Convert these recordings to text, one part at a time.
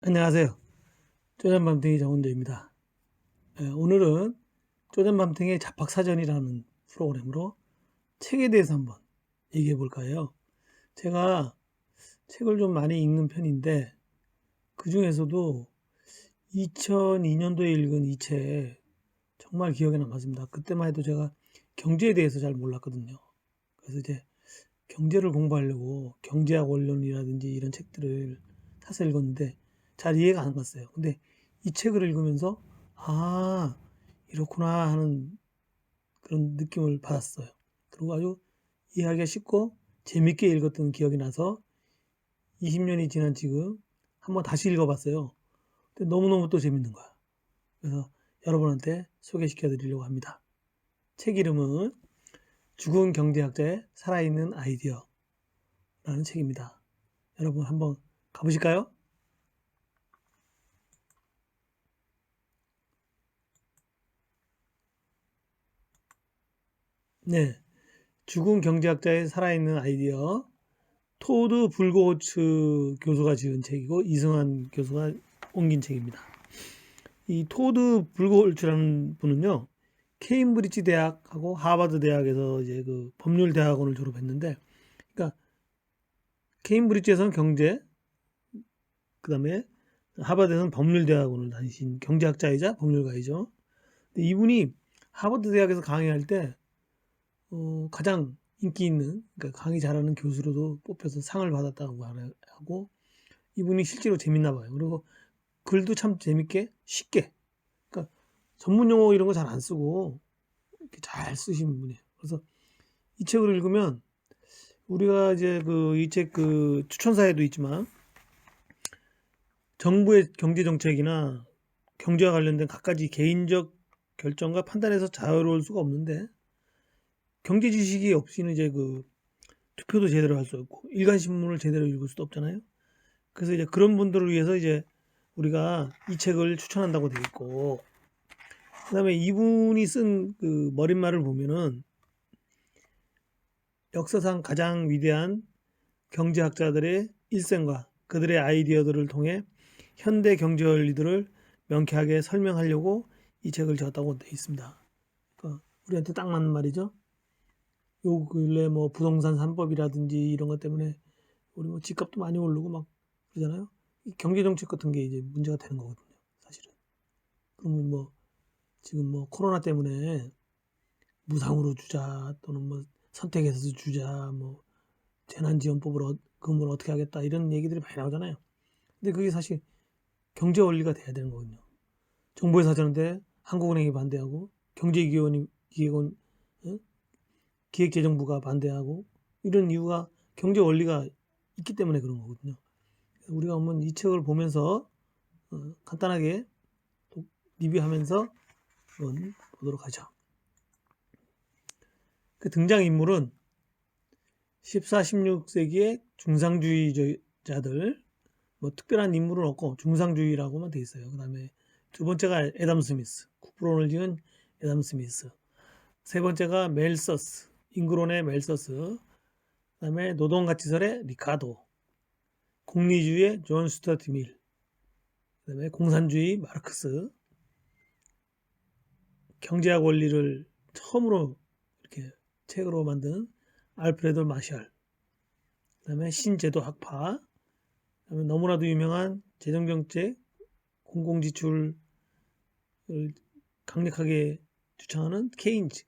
안녕하세요. 쪼잔밤탱이 정은재입니다. 오늘은 쪼잔밤탱이의 잡학사전이라는 프로그램으로 책에 대해서 한번 얘기해 볼까 해요. 제가 책을 좀 많이 읽는 편인데 그 중에서도 2002년도에 읽은 이 책 정말 기억에 남았습니다. 그때만 해도 제가 경제에 대해서 잘 몰랐거든요. 그래서 이제 경제를 공부하려고 경제학 원론이라든지 이런 책들을 사서 읽었는데 잘 이해가 안 갔어요. 근데 이 책을 읽으면서 아, 이렇구나 하는 그런 느낌을 받았어요. 그리고 아주 이해하기가 쉽고 재밌게 읽었던 기억이 나서 20년이 지난 지금 한번 다시 읽어봤어요. 근데 너무너무 또 재밌는 거야. 그래서 여러분한테 소개시켜 드리려고 합니다. 책 이름은 죽은 경제학자의 살아있는 아이디어라는 책입니다. 여러분 한번 가보실까요? 네. 죽은 경제학자의 살아있는 아이디어. 토드 불고호츠 교수가 지은 책이고 이승환 교수가 옮긴 책입니다. 이 토드 불고호츠라는 분은요, 케임브리지 대학하고 하버드 대학에서 이제 그 법률 대학원을 졸업했는데, 그러니까 케임브리지에서는 경제, 그 다음에 하버드에서는 법률 대학원을 다니신 경제학자이자 법률가이죠. 근데 이분이 하버드 대학에서 강의할 때 가장 인기 있는, 그러니까 강의 잘하는 교수로도 뽑혀서 상을 받았다고 하고, 이분이 실제로 재밌나 봐요. 그리고 글도 참 재밌게 쉽게, 그러니까 전문 용어 이런 거 잘 안 쓰고 이렇게 잘 쓰시는 분이에요. 그래서 이 책을 읽으면 우리가 이제 그 이 책 그 추천사에도 있지만 정부의 경제 정책이나 경제와 관련된 갖가지 개인적 결정과 판단에서 자유로울 수가 없는데, 경제 지식이 없이는 이제 그 투표도 제대로 할 수 없고 일간 신문을 제대로 읽을 수도 없잖아요. 그래서 이제 그런 분들을 위해서 이제 우리가 이 책을 추천한다고 되어 있고, 그다음에 이분이 쓴 그 머릿말을 보면은 역사상 가장 위대한 경제학자들의 일생과 그들의 아이디어들을 통해 현대 경제 원리들을 명쾌하게 설명하려고 이 책을 지었다고 되어 있습니다. 그러니까 우리한테 딱 맞는 말이죠. 요 근래 뭐 부동산 3법이라든지 이런 것 때문에 우리 뭐 집값도 많이 오르고 막 그러잖아요. 이 경제 정책 같은 게 이제 문제가 되는 거거든요, 사실은. 그러면 뭐 지금 뭐 코로나 때문에 무상으로 주자 또는 뭐 선택해서 주자 뭐 재난지원법으로 금을 어떻게 하겠다 이런 얘기들이 많이 나오잖아요. 근데 그게 사실 경제 원리가 돼야 되는 거거든요. 정부에서 하자는데 한국은행이 반대하고 기획원 어? 기획재정부가 반대하고 이런 이유가 경제 원리가 있기 때문에 그런 거거든요. 우리가 한번 이 책을 보면서 간단하게 리뷰하면서 한번 보도록 하죠. 그 등장인물은 14, 16세기의 중상주의자들, 뭐 특별한 인물은 없고 중상주의라고만 돼 있어요. 그 다음에 두 번째가 애덤 스미스, 국부론을 지은 애덤 스미스. 세 번째가 멜서스, 잉그론의 멜서스. 그 다음에 노동가치설의 리카도, 공리주의의 존 스튜어트 밀, 그 다음에 공산주의 마르크스, 경제학 원리를 처음으로 이렇게 책으로 만든 알프레도 마샬, 그 다음에 신제도 학파, 그다음에 너무나도 유명한 재정정책, 공공지출을 강력하게 주창하는 케인즈,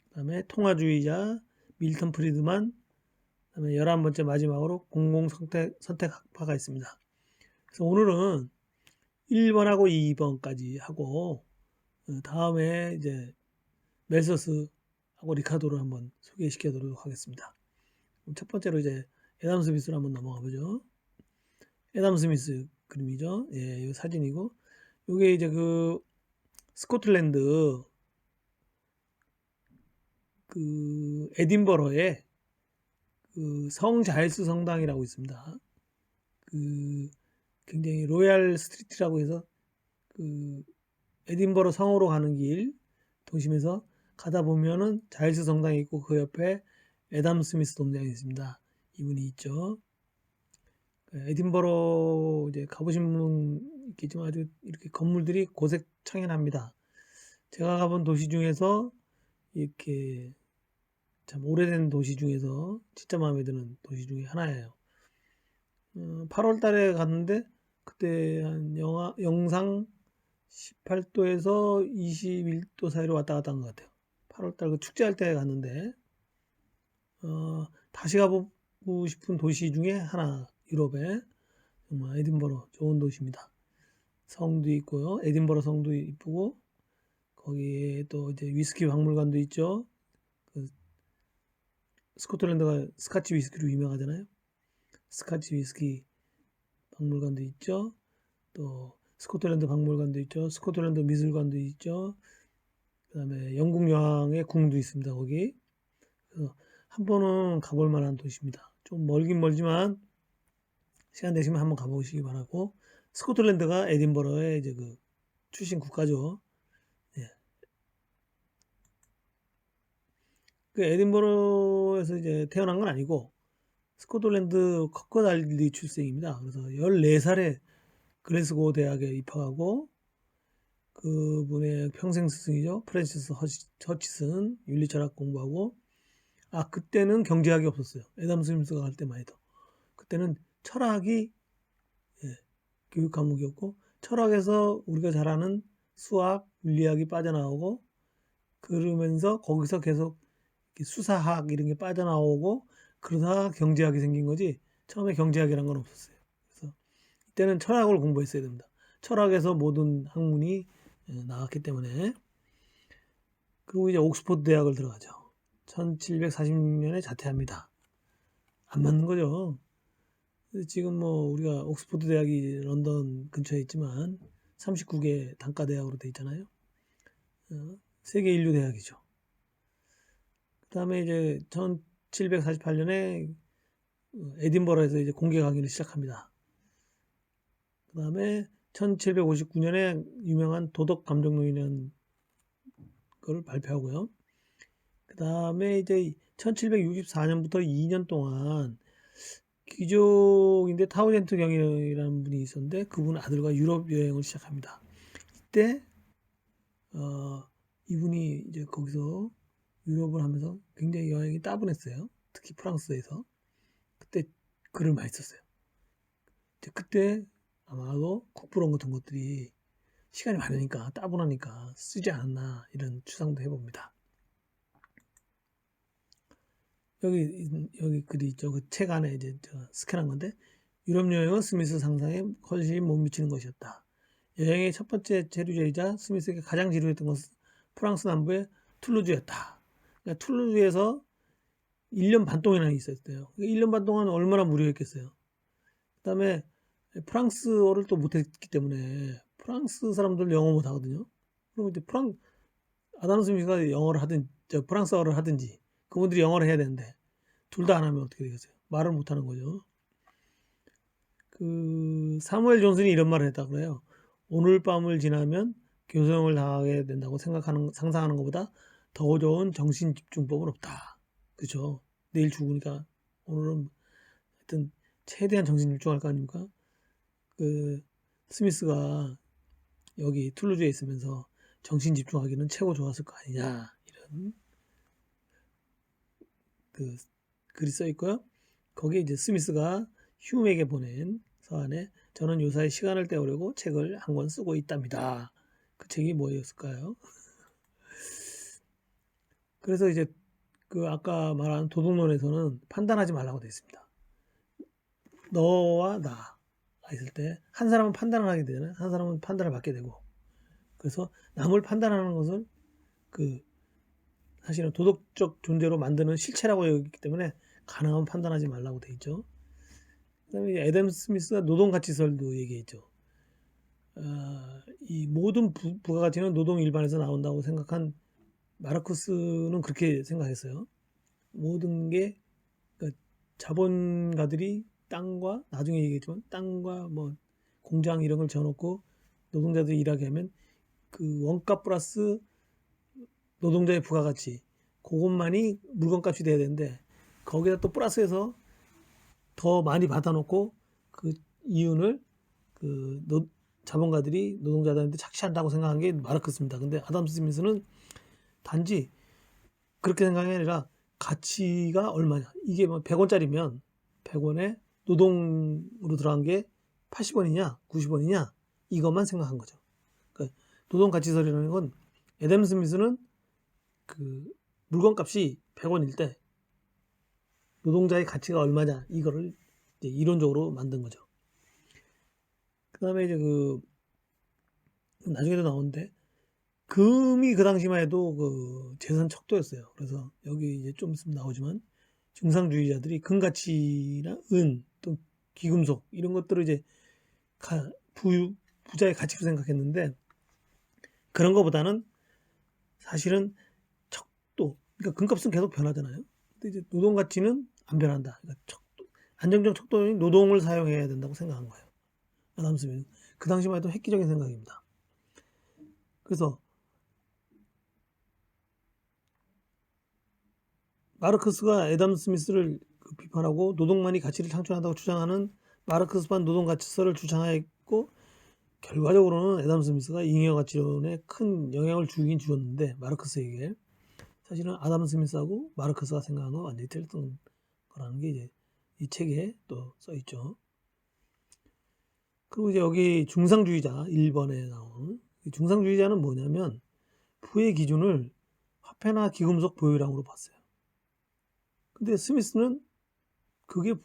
그다음에 통화주의자 밀턴 프리드만, 그다음에 11번째 마지막으로 공공선택 학파가 있습니다. 그래서 오늘은 1번하고 2번까지 하고 다음에 이제 멜서스하고 리카도를 한번 소개시켜 드리도록 하겠습니다. 첫 번째로 이제 애덤 스미스로 한번 넘어가 보죠. 애덤 스미스 그림이죠. 예, 이 사진이고, 요게 이제 그 스코틀랜드 그 에딘버러에 그 성자일스 성당이라고 있습니다. 그 굉장히 로얄 스트리트라고 해서 그 에딘버러 성으로 가는 길 도심에서 가다 보면은 자일스 성당이 있고 그 옆에 애덤 스미스 동장이 있습니다. 이분이 있죠. 에딘버러 이제 가보신 분 있겠지만 아주 이렇게 건물들이 고색창연합니다. 제가 가본 도시 중에서 이렇게 참 오래된 도시 중에서 진짜 마음에 드는 도시 중에 하나예요. 8월 달에 갔는데 그때 한 영상 18도에서 21도 사이로 왔다 갔다 한 것 같아요. 8월 달 그 축제할 때 갔는데 다시 가보고 싶은 도시 중에 하나, 유럽에 정말 에딘버러 좋은 도시입니다. 성도 있고요. 에딘버러 성도 이쁘고 거기에 또 이제 위스키 박물관도 있죠. 그 스코틀랜드가 스카치 위스키로 유명하잖아요. 스카치 위스키 박물관도 있죠. 또 스코틀랜드 박물관도 있죠. 스코틀랜드 미술관도 있죠. 그 다음에 영국 여왕의 궁도 있습니다. 거기. 그래서 한 번은 가볼 만한 도시입니다. 좀 멀긴 멀지만 시간 되시면 한번 가보시기 바라고. 스코틀랜드가 에딘버러의 이제 그 출신 국가죠. 예. 그 에딘버러에서 이제 태어난 건 아니고 스코틀랜드 커커달리 출생입니다. 그래서 14살에 글래스고 대학에 입학하고 그분의 평생 스승이죠. 프랜시스 허치슨 윤리철학 공부하고 그때는 경제학이 없었어요. 애덤 스미스가 갈 때만 해도 그때는 철학이 교육 과목이었고 철학에서 우리가 잘 아는 수학, 윤리학이 빠져나오고 그러면서 거기서 계속 수사학 이런 게 빠져나오고 그러다가 경제학이 생긴 거지 처음에 경제학이란 건 없었어요. 그래서 이때는 철학을 공부했어야 됩니다. 철학에서 모든 학문이 나왔기 때문에. 그리고 이제 옥스퍼드 대학을 들어가죠. 1740년에 자퇴합니다. 안 맞는 거죠. 지금 뭐 우리가 옥스퍼드 대학이 런던 근처에 있지만 39개 단과 대학으로 돼 있잖아요. 세계 인류 대학이죠. 그 다음에 이제 1748년에 에딘버러에서 이제 공개 강의를 시작합니다. 그 다음에 1759년에 유명한 도덕 감정론이라는 걸 발표하고요. 그 다음에 이제 1764년부터 2년 동안 귀족인데 타우젠트 경이라는 분이 있었는데 그분 아들과 유럽 여행을 시작합니다. 이때 이분이 이제 거기서 유럽을 하면서 굉장히 여행이 따분했어요. 특히 프랑스에서 그때 글을 많이 썼어요. 그때 아마도 국부론 같은 것들이 시간이 많으니까 따분하니까 쓰지 않았나 이런 추상도 해봅니다. 여기 글이 있죠. 그 책 안에 이제 스캔한 건데 유럽 여행은 스미스 상상에 훨씬 못 미치는 것이었다. 여행의 첫 번째 체류자이자 스미스에게 가장 지루했던 것은 프랑스 남부의 툴루즈였다. 그러니까 툴루즈에서 1년 반 동안이나 있었대요. 1년 반 동안 얼마나 무료했겠어요. 그 다음에 프랑스어를 또 못했기 때문에 프랑스 사람들 영어 못하거든요. 그럼 이제 아담 스미스가 영어를 하든 프랑스어를 하든지 그분들이 영어를 해야 되는데 둘 다 안 하면 어떻게 되겠어요? 말을 못하는 거죠. 그 사무엘 존슨이 이런 말을 했다 그래요. 오늘 밤을 지나면 교성을 당하게 된다고 상상하는 것보다 더 좋은 정신 집중법은 없다. 그죠? 내일 죽으니까 오늘은 하여튼 최대한 정신 집중할 거 아닙니까? 그 스미스가 여기 툴루즈에 있으면서 정신 집중하기는 최고 좋았을 거 아니냐 이런 그 글이 써 있고요. 거기에 이제 스미스가 휴메에게 보낸 서한에 저는 요사이 시간을 때우려고 책을 한 권 쓰고 있답니다. 그 책이 뭐였을까요? 그래서 이제 그 아까 말한 도덕론에서는 판단하지 말라고 되어 있습니다. 너와 나가 있을 때 한 사람은 판단을 하게 되잖아요. 한 사람은 판단을 받게 되고. 그래서 남을 판단하는 것을 사실은 도덕적 존재로 만드는 실체라고 여기기 때문에 가능하면 판단하지 말라고 돼 있죠. 그다음에 애덤 스미스가 노동가치설도 얘기했죠. 이 모든 부가가치는 노동 일반에서 나온다고 생각한 마르크스는 그렇게 생각했어요. 모든 게 그러니까 자본가들이 땅과 나중에 얘기했지만 땅과 뭐 공장 이런 걸 지어놓고 노동자들이 일하게 하면 그 원가 플러스 노동자의 부가가치 그것만이 물건값이 돼야 되는데 거기다 또 플러스해서 더 많이 받아놓고 그 이윤을 자본가들이 노동자들한테 착취한다고 생각한 게 마르크스입니다. 근데 아담 스미스는 단지 그렇게 생각이 아니라 가치가 얼마냐. 이게 뭐 100원짜리면 100원에 노동으로 들어간 게 80원이냐 90원이냐 이것만 생각한 거죠. 그러니까 노동가치설이라는 건 애덤 스미스는 그 물건값이 100원일 때 노동자의 가치가 얼마냐 이거를 이제 이론적으로 만든 거죠. 그 다음에 이제 나중에도 나오는데 금이 그 당시만 해도 그 재산 척도였어요. 그래서 여기 이제 좀 있으면 나오지만 중상주의자들이 금 가치나 은 또 귀금속 이런 것들을 이제 부자의 가치로 생각했는데 그런 것보다는 사실은 척도, 그러니까 금값은 계속 변하잖아요. 근데 이제 노동 가치는 안 변한다. 그러니까 안정적 척도인 노동을 사용해야 된다고 생각한 거예요. 아담 스미스. 그 당시만 해도 획기적인 생각입니다. 그래서 마르크스가 애덤 스미스를 비판하고 노동만이 가치를 창출한다고 주장하는 마르크스판 노동가치설을 주장했고 결과적으로는 애덤 스미스가 잉여가치론에 큰 영향을 주긴 주었는데 마르크스에게 사실은 아담 스미스하고 마르크스가 생각한 건 완전히 틀렸던 거라는 게 이제 이 책에 또 써있죠. 그리고 이제 여기 중상주의자 1번에 나온 중상주의자는 뭐냐면 부의 기준을 화폐나 기금속 보유량으로 봤어요. 근데 스미스는 그게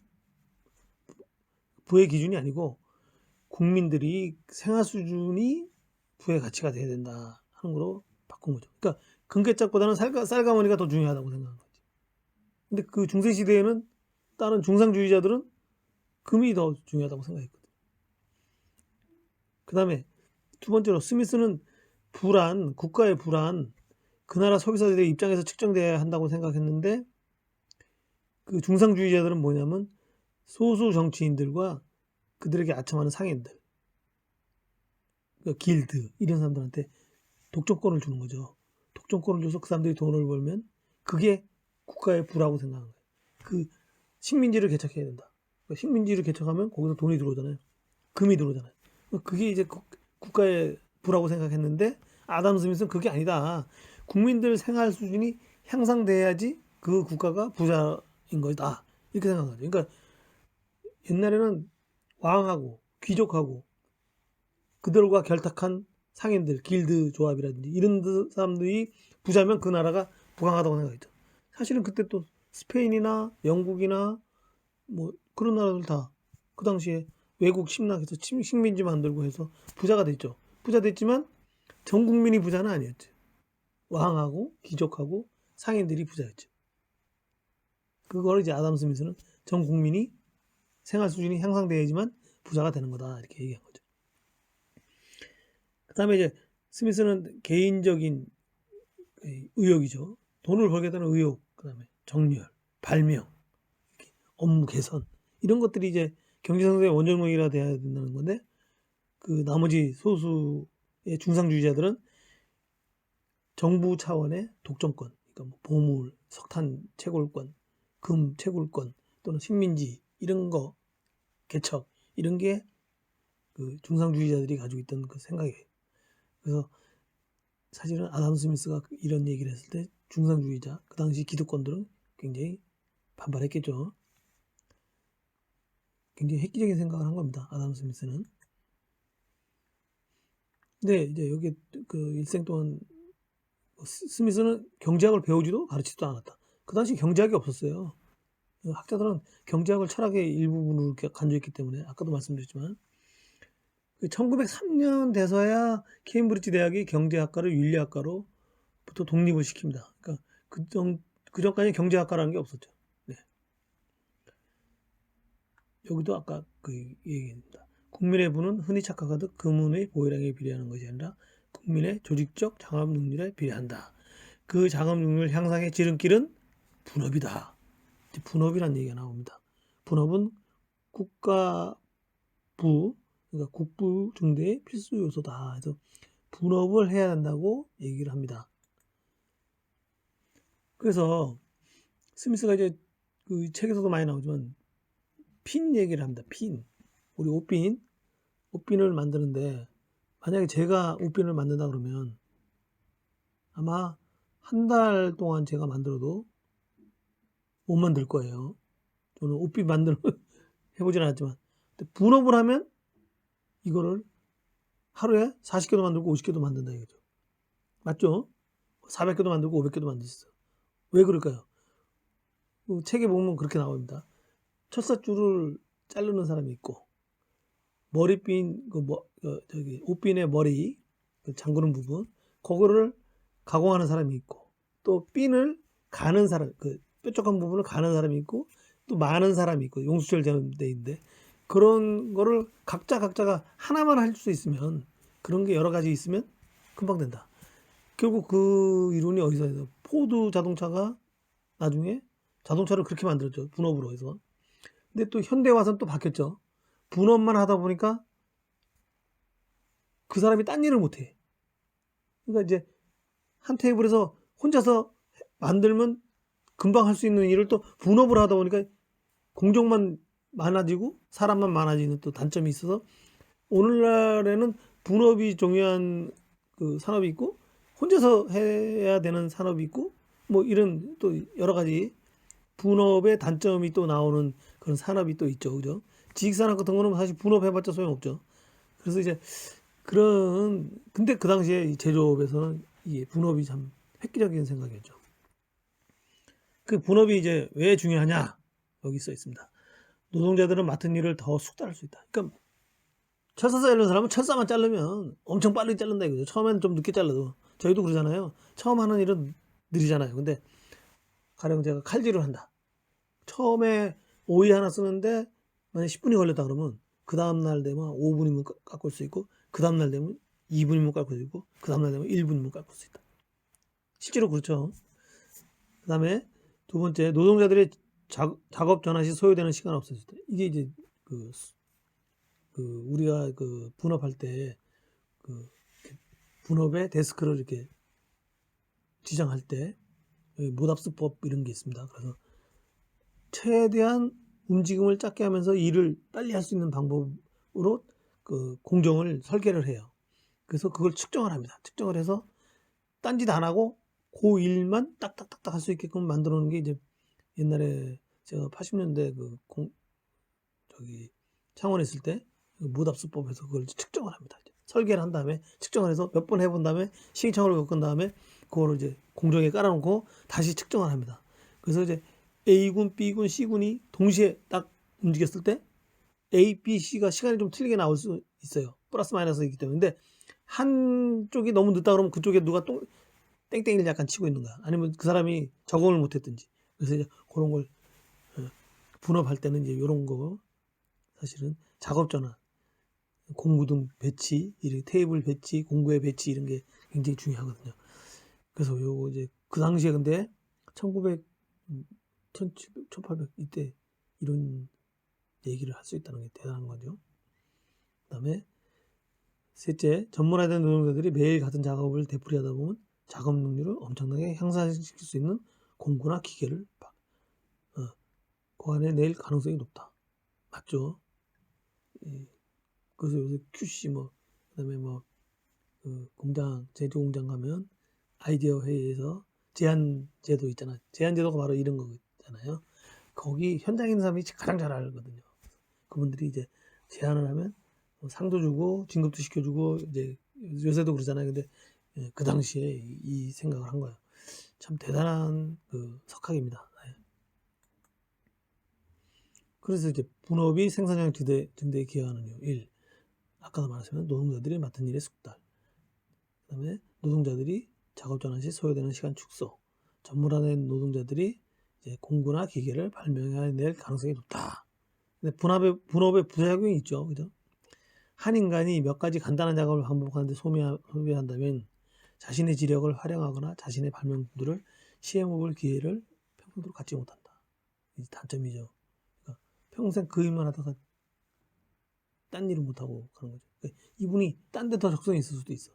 부의 기준이 아니고 국민들이 생활 수준이 부의 가치가 돼야 된다 하는 거로 바꾼 거죠. 그러니까 금괴짝보다는 쌀가머니가 더 중요하다고 생각한 거지. 근데 그 중세 시대에는 다른 중상주의자들은 금이 더 중요하다고 생각했거든. 그 다음에 두 번째로 스미스는 국가의 불안, 그 나라 소비자들의 입장에서 측정돼야 한다고 생각했는데 그 중상주의자들은 뭐냐면 소수 정치인들과 그들에게 아첨하는 상인들, 그러니까 길드 이런 사람들한테 독점권을 주는 거죠. 독점권을 줘서 그 사람들이 돈을 벌면 그게 국가의 부라고 생각하는 거예요. 그 식민지를 개척해야 된다. 그러니까 식민지를 개척하면 거기서 돈이 들어오잖아요. 금이 들어오잖아요. 그게 이제 국가의 부라고 생각했는데 아담 스미스는 그게 아니다. 국민들 생활 수준이 향상돼야지 그 국가가 부자인 것이다. 이렇게 생각하죠. 그러니까 옛날에는 왕하고 귀족하고 그들과 결탁한 상인들, 길드 조합이라든지 이런 사람들이 부자면 그 나라가 부강하다고 생각했죠. 사실은 그때 또 스페인이나 영국이나 뭐 그런 나라들 다 그 당시에 외국 침략해서 식민지 만들고 해서 부자가 됐죠. 부자 됐지만 전 국민이 부자는 아니었죠. 왕하고 귀족하고 상인들이 부자였죠. 그걸 이제 아담 스미스는 전 국민이 생활 수준이 향상돼야지만 부자가 되는 거다 이렇게 얘기한 거죠. 그 다음에 이제 스미스는 개인적인 의욕이죠. 돈을 벌겠다는 의욕, 그 다음에 정렬, 발명, 업무 개선 이런 것들이 이제 경제성장의 원동력이라 돼야 된다는 건데 그 나머지 소수의 중상주의자들은 정부 차원의 독점권, 그러니까 뭐 보물, 석탄 채굴권, 금 채굴권 또는 식민지 이런 거 개척 이런 게 그 중상주의자들이 가지고 있던 그 생각이에요. 그래서 사실은 아담 스미스가 이런 얘기를 했을 때 중상주의자 그 당시 기득권들은 굉장히 반발했겠죠. 굉장히 획기적인 생각을 한 겁니다. 아담 스미스는. 근데 이제 여기 그 일생 동안 스미스는 경제학을 배우지도 가르치지도 않았다. 그 당시 경제학이 없었어요. 학자들은 경제학을 철학의 일부분으로 이렇게 간주했기 때문에 아까도 말씀드렸지만 1903년 돼서야 케임브리지 대학이 경제학과를 윤리학과로부터 독립을 시킵니다. 그러니까 그 전까지 경제학과라는 게 없었죠. 네. 여기도 아까 그 얘기입니다. 국민의 부는 흔히 착각하듯 금은의 보유량에 비례하는 것이 아니라 국민의 조직적 장업 능률에 비례한다. 그 장업 능률 향상의 지름길은 분업이다. 분업이라는 얘기가 나옵니다. 분업은 국가부, 그러니까 국부 중대의 필수 요소다. 그래서 분업을 해야 한다고 얘기를 합니다. 그래서 스미스가 이제 그 책에서도 많이 나오지만 핀 얘기를 합니다. 핀. 우리 옷빈을 만드는데 만약에 제가 옷빈을 만든다 그러면 아마 한 달 동안 제가 만들어도 못 만들 거예요. 저는 옷빈 만들어 해보진 않았지만 분업을 하면 이거를 하루에 40개도 만들고 50개도 만든다 이거죠. 맞죠? 400개도 만들고 500개도 만들 수 있어요. 왜 그럴까요? 그 책에 보면 그렇게 나옵니다. 철사줄을 자르는 사람이 있고 머리핀 옷핀의 머리 그 잠그는 부분 그거를 가공하는 사람이 있고 또 핀을 가는 사람 그 뾰족한 부분을 가는 사람이 있고 또 많은 사람이 있고 용수철 되는 데인데 그런 거를 각자가 하나만 할 수 있으면 그런 게 여러 가지 있으면 금방 된다. 결국 그 이론이 어디서 해서 포드 자동차가 나중에 자동차를 그렇게 만들었죠. 분업으로 해서. 근데 또 현대 와서는 또 바뀌었죠. 분업만 하다 보니까 그 사람이 딴 일을 못 해. 그러니까 이제 한 테이블에서 혼자서 만들면 금방 할 수 있는 일을 또 분업을 하다 보니까 공정만 많아지고 사람만 많아지는 또 단점이 있어서 오늘날에는 분업이 중요한 그 산업이 있고 혼자서 해야 되는 산업이 있고 뭐 이런 또 여러 가지 분업의 단점이 또 나오는 그런 산업이 또 있죠. 그죠? 지식산업 같은 거는 사실 분업해봤자 소용없죠. 그래서 이제 근데 그 당시에 이 제조업에서는 이 분업이 참 획기적인 생각이었죠. 그 분업이 이제 왜 중요하냐? 여기 써 있습니다. 노동자들은 맡은 일을 더 숙달할 수 있다. 그러니까 철사 자르는 사람은 철사만 자르면 엄청 빨리 자른다 이거죠. 처음에는 좀 늦게 잘라도 저희도 그러잖아요. 처음 하는 일은 느리잖아요. 근데 가령 제가 칼질을 한다. 처음에 오이 하나 쓰는데 만약 10분이 걸렸다 그러면 그 다음날 되면 5분이면 깎을 수 있고 그 다음날 되면 2분이면 깎을 수 있고 그 다음날 되면 1분이면 깎을 수 있다. 실제로 그렇죠. 그 다음에 두 번째 노동자들의 작업 전환 시 소요되는 시간 없어질 때 이게 이제 우리가 그 분업할 때 그 분업에 데스크를 이렇게 지정할 때 모답수법 이런 게 있습니다. 그래서 최대한 움직임을 작게 하면서 일을 빨리 할 수 있는 방법으로 그 공정을 설계를 해요. 그래서 그걸 측정을 합니다. 측정을 해서 딴짓 안 하고 그 일만 딱딱딱딱 할 수 있게끔 만들어 놓은 게 이제 옛날에 제가 80년대 창원에 있을 때 모답수법에서 그걸 측정을 합니다. 설계를 한 다음에 측정을 해서 몇 번 해본 다음에 시행착오를 겪은 다음에 그거를 이제 공정에 깔아놓고 다시 측정을 합니다. 그래서 이제 A군, B군, C군이 동시에 딱 움직였을 때 A, B, C가 시간이 좀 틀리게 나올 수 있어요. 플러스 마이너스이기 때문에. 근데 한쪽이 너무 늦다 그러면 그쪽에 누가 또 땡땡이를 약간 치고 있는 거야. 아니면 그 사람이 적응을 못했든지. 그래서 이제 그런 걸 분업할 때는 이제 이런 거 사실은 작업 전환, 공구등 배치, 이렇게 테이블 배치, 공구의 배치 이런 게 굉장히 중요하거든요. 그래서 요거 이제 그 당시에 근데 1900, 1700, 1800 이때 이런 얘기를 할 수 있다는 게 대단한 거죠. 그 다음에 셋째, 전문화된 노동자들이 매일 같은 작업을 되풀이하다 보면 작업 능률을 엄청나게 향상시킬 수 있는 공구나 기계를 그 안에 낼 가능성이 높다. 맞죠? 그래서 요새 QC 그다음에 공장 제조 공장 가면 아이디어 회의에서 제안제도 있잖아. 제안제도가 바로 이런 거잖아요. 거기 현장에 있는 사람이 가장 잘 알거든요. 그분들이 이제 제안을 하면 상도 주고 진급도 시켜주고 이제 요새도 그러잖아요. 근데 그 당시에 이 생각을 한 거예요. 참 대단한 그 석학입니다. 그래서 이제 분업이 생산량 증대에 기여하는 이유 1. 아까도 말했지만 노동자들이 맡은 일의 숙달. 그 다음에 노동자들이 작업 전환 시 소요되는 시간 축소. 전문화된 노동자들이 이제 공구나 기계를 발명해낼 가능성이 높다. 근데 분업의 부작용이 있죠. 그죠? 한 인간이 몇 가지 간단한 작업을 반복하는데 소비한다면 자신의 지력을 활용하거나 자신의 발명들을 시행해볼 기회를 평생도록 갖지 못한다. 이 단점이죠. 그러니까 평생 그 일만 하다가 딴 일을 못하고 그런 거죠. 그러니까 이분이 딴 데 더 적성이 있을 수도 있어.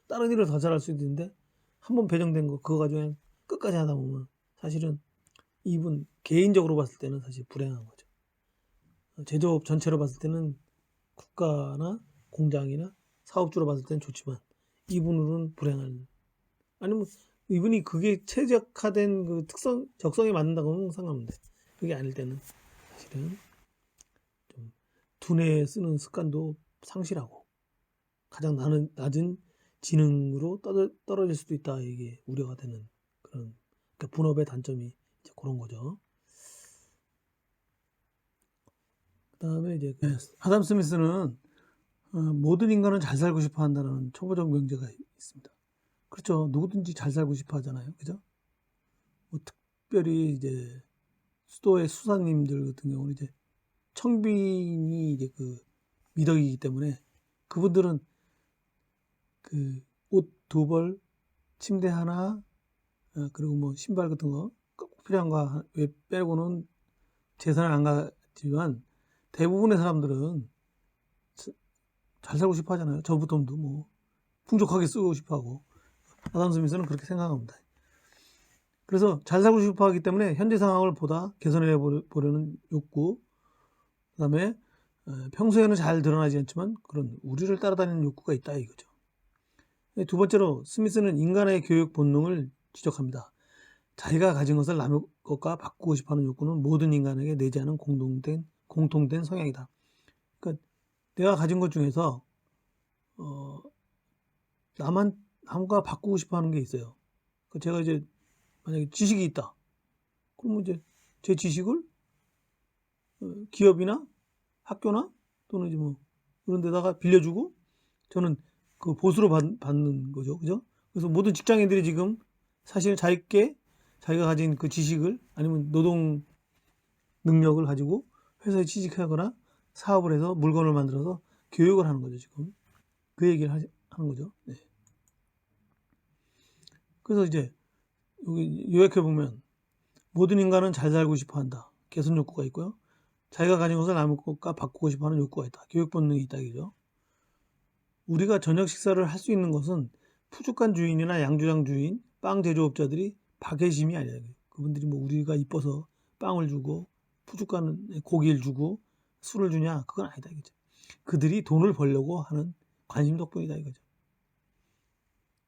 다른 일을 더 잘할 수도 있는데 한 번 배정된 거 그거 가지고 그냥 끝까지 하다 보면 사실은 이분 개인적으로 봤을 때는 사실 불행한 거죠. 제조업 전체로 봤을 때는 국가나 공장이나 사업주로 봤을 때는 좋지만 이분으로는 불행한, 아니면 이분이 그게 최적화된 그 적성에 맞는다고 하면 상관없는데 그게 아닐 때는 사실은 좀 두뇌 쓰는 습관도 상실하고 가장 낮은 지능으로 떨어질 수도 있다, 이게 우려가 되는 그런, 그러니까 분업의 단점이 이제 그런 거죠. 그다음에 이제 아담 스미스는 모든 인간은 잘 살고 싶어 한다는 초보적 명제가 있습니다. 그렇죠. 누구든지 잘 살고 싶어 하잖아요. 그죠? 뭐 특별히 이제 수도의 수사님들 같은 경우는 이제 청빈이 이제 그 미덕이기 때문에 그분들은 그 옷 2벌, 침대 하나, 그리고 뭐 신발 같은 거 꼭 필요한 거 빼고는 재산을 안 갖지만 대부분의 사람들은 잘 살고 싶어 하잖아요. 저부터도 뭐 풍족하게 쓰고 싶어 하고, 아담 스미스는 그렇게 생각합니다. 그래서 잘 살고 싶어 하기 때문에 현재 상황을 보다 개선해 보려는 욕구, 그 다음에 평소에는 잘 드러나지 않지만 그런 우리를 따라다니는 욕구가 있다, 이거죠. 두 번째로 스미스는 인간의 교육 본능을 지적합니다. 자기가 가진 것을 남의 것과 바꾸고 싶어하는 욕구는 모든 인간에게 내재하는 공통된 성향이다. 그러니까 내가 가진 것 중에서 남과 바꾸고 싶어하는 게 있어요. 그러니까 제가 이제 만약에 지식이 있다, 그러면 이제 제 지식을 기업이나 학교나 또는 이제 뭐 그런 데다가 빌려주고 저는 그 보수로 받는 거죠. 그죠? 그래서 모든 직장인들이 지금 사실 자기가 가진 그 지식을 아니면 노동 능력을 가지고 회사에 취직하거나 사업을 해서 물건을 만들어서 교육을 하는 거죠. 지금 그 얘기를 하는 거죠. 네. 그래서 이제 여기 요약해 보면 모든 인간은 잘 살고 싶어 한다. 개선 욕구가 있고요. 자기가 가진 것을 남의 것과 바꾸고 싶어 하는 욕구가 있다. 교육 본능이 있다, 이죠. 우리가 저녁 식사를 할 수 있는 것은 푸주간 주인이나 양조장 주인, 빵 제조업자들이 박애심이 아니라, 그분들이 뭐 우리가 이뻐서 빵을 주고 푸주간 고기를 주고 술을 주냐, 그건 아니다, 이거죠. 그들이 돈을 벌려고 하는 관심 덕분이다, 이거죠.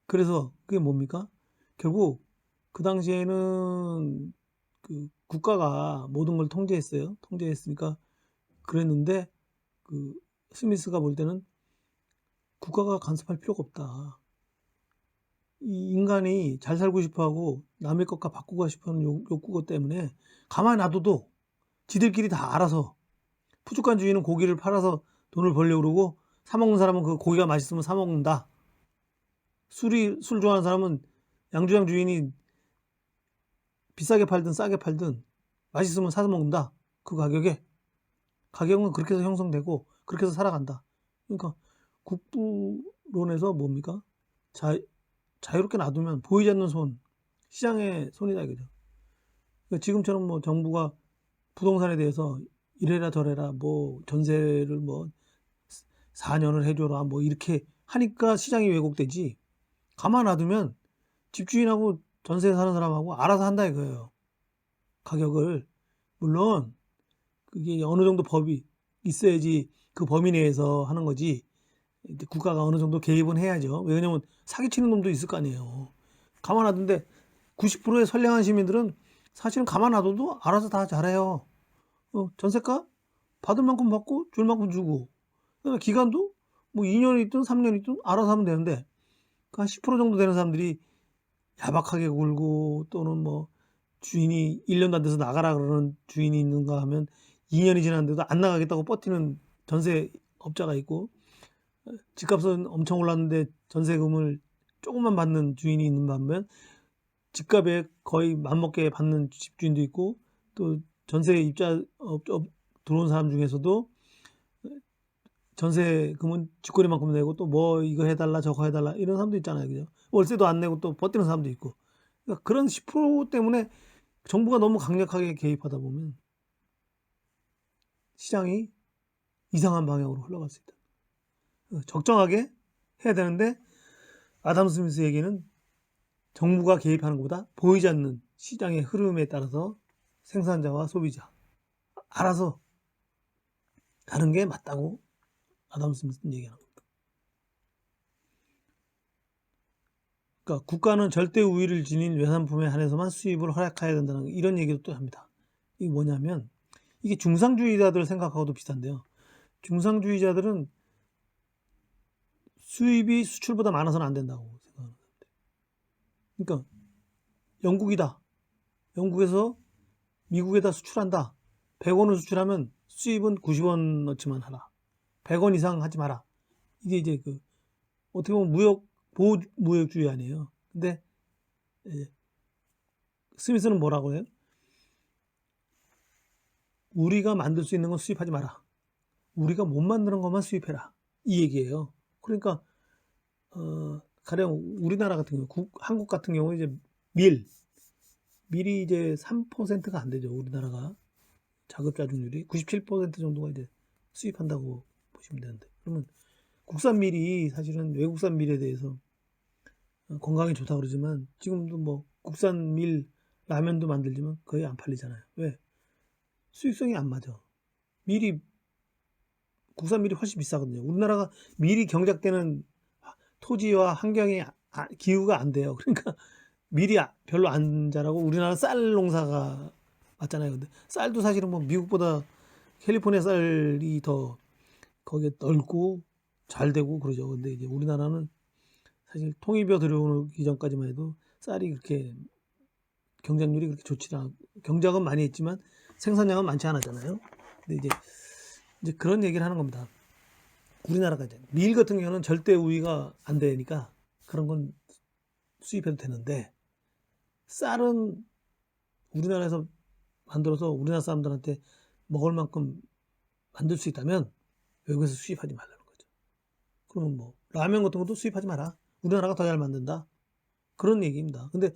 그래서 그게 뭡니까? 결국 그 당시에는 그 국가가 모든 걸 통제했으니까 그랬는데, 그 스미스가 볼 때는 국가가 간섭할 필요가 없다. 이 인간이 잘 살고 싶어하고 남의 것과 바꾸고 싶어하는 욕구 때문에 가만히 놔둬도 지들끼리 다 알아서, 푸주간 주인은 고기를 팔아서 돈을 벌려고 그러고 사 먹는 사람은 그 고기가 맛있으면 사 먹는다. 술 좋아하는 사람은 양조장 주인이 비싸게 팔든 싸게 팔든 맛있으면 사서 먹는다. 그 가격은 그렇게 해서 형성되고 그렇게 해서 살아간다. 그러니까 국부론에서 뭡니까? 자유롭게 놔두면 보이지 않는 시장의 손이다, 이거죠. 그러니까 지금처럼 뭐 정부가 부동산에 대해서 이래라 저래라 뭐 전세를 뭐 4년을 해줘라 뭐 이렇게 하니까 시장이 왜곡되지, 가만 놔두면 집주인하고 전세 사는 사람하고 알아서 한다, 이거예요. 가격을. 물론 그게 어느 정도 법이 있어야지 그 범위 내에서 하는 거지, 국가가 어느 정도 개입은 해야죠. 왜냐면 사기치는 놈도 있을 거 아니에요. 가만 놔둔데 90%의 선량한 시민들은 사실은 가만 놔둬도 알아서 다 잘해요. 전세가 받을 만큼 받고 줄 만큼 주고, 그다음에 기간도 뭐 2년이든 3년이든 알아서 하면 되는데, 그 한 10% 정도 되는 사람들이 야박하게 굴고, 또는 뭐 주인이 1년도 안 돼서 나가라 그러는 주인이 있는가 하면 2년이 지났는데도 안 나가겠다고 버티는 전세업자가 있고, 집값은 엄청 올랐는데 전세금을 조금만 받는 주인이 있는 반면 집값에 거의 맘먹게 받는 집주인도 있고, 또 전세 들어온 사람 중에서도 전세금은 쥐꼬리만큼 내고 또 뭐 이거 해달라 저거 해달라 이런 사람도 있잖아요. 그죠? 월세도 안 내고 또 버티는 사람도 있고. 그러니까 그런 10% 때문에 정부가 너무 강력하게 개입하다 보면 시장이 이상한 방향으로 흘러갈 수 있다. 적정하게 해야 되는데, 아담 스미스에게는 정부가 개입하는 것보다 보이지 않는 시장의 흐름에 따라서 생산자와 소비자 알아서 가는 게 맞다고 아담 스미스는 얘기하는 겁니다. 그러니까 국가는 절대 우위를 지닌 외산품에 한해서만 수입을 허락해야 된다는 이런 얘기도 또 합니다. 이게 뭐냐면 이게 중상주의자들 생각하고도 비슷한데요. 중상주의자들은 수입이 수출보다 많아서는 안 된다고 생각하는 거예요. 그러니까 영국이다. 영국에서 미국에다 수출한다. 100원을 수출하면 수입은 90원어치만 하라. 100원 이상 하지 마라. 이게 이제 그 어떻게 보면 보호무역주의 아니에요. 근데 스미스는 뭐라고 해요? 우리가 만들 수 있는 건 수입하지 마라. 우리가 못 만드는 것만 수입해라. 이 얘기예요. 그러니까 가령 우리나라 같은 경우, 한국 같은 경우 이제 밀이 이제 3%가 안 되죠. 우리나라가 자급자족률이 97% 정도가 이제 수입한다고 보시면 되는데, 그러면 국산 밀이 사실은 외국산 밀에 대해서 건강에 좋다고 그러지만 지금도 뭐 국산 밀 라면도 만들지만 거의 안 팔리잖아요. 왜? 수익성이 안 맞아. 국산 밀이 훨씬 비싸거든요. 우리나라가 밀이 경작되는 토지와 환경이 기후가 안 돼요. 그러니까 밀이 별로 안 자라고 우리나라 쌀 농사가 맞잖아요. 근데 쌀도 사실은 뭐 미국보다 캘리포니아 쌀이 더 거기에 넓고 잘 되고 그러죠. 근데 이제 우리나라는 사실 통일벼 들어오기 전까지만 해도 쌀이 그렇게 경작률이 그렇게 좋지 않고, 경작은 많이 했지만 생산량은 많지 않았잖아요. 근데 이제 그런 얘기를 하는 겁니다. 우리나라가 이제 밀 같은 경우는 절대 우위가 안 되니까 그런 건 수입해도 되는데, 쌀은 우리나라에서 만들어서 우리나라 사람들한테 먹을 만큼 만들 수 있다면 외국에서 수입하지 말라는 거죠. 그러면 뭐 라면 같은 것도 수입하지 마라. 우리나라가 더 잘 만든다. 그런 얘기입니다. 근데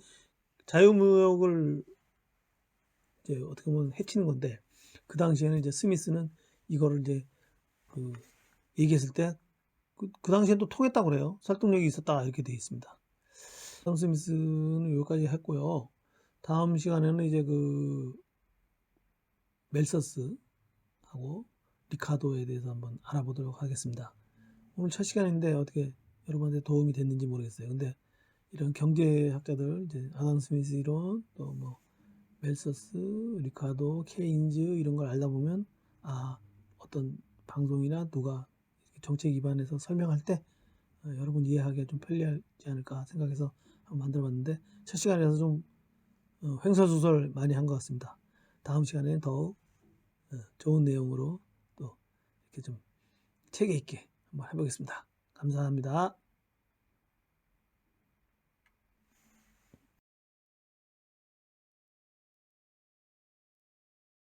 자유무역을 이제 어떻게 보면 해치는 건데, 그 당시에는 이제 스미스는 이거를 이제 그 얘기했을 때 그 당시엔 또 통했다고 그래요. 설득력이 있었다 이렇게 되어 있습니다. 아담 스미스는 여기까지 했고요. 다음 시간에는 이제 그 멜서스하고 리카도에 대해서 한번 알아보도록 하겠습니다. 오늘 첫 시간인데 어떻게 여러분한테 도움이 됐는지 모르겠어요. 근데 이런 경제학자들, 이제 아담 스미스 이론, 또 뭐 멜서스, 리카도, 케인즈 이런 걸 알다 보면 어떤 방송이나 누가 정책 기반에서 설명할 때 여러분 이해하기가 좀 편리하지 않을까 생각해서 한번 만들어봤는데, 첫 시간이라서 좀 횡설수설 많이 한 것 같습니다. 다음 시간에는 더욱 좋은 내용으로 또 이렇게 좀 체계 있게 한번 해보겠습니다. 감사합니다.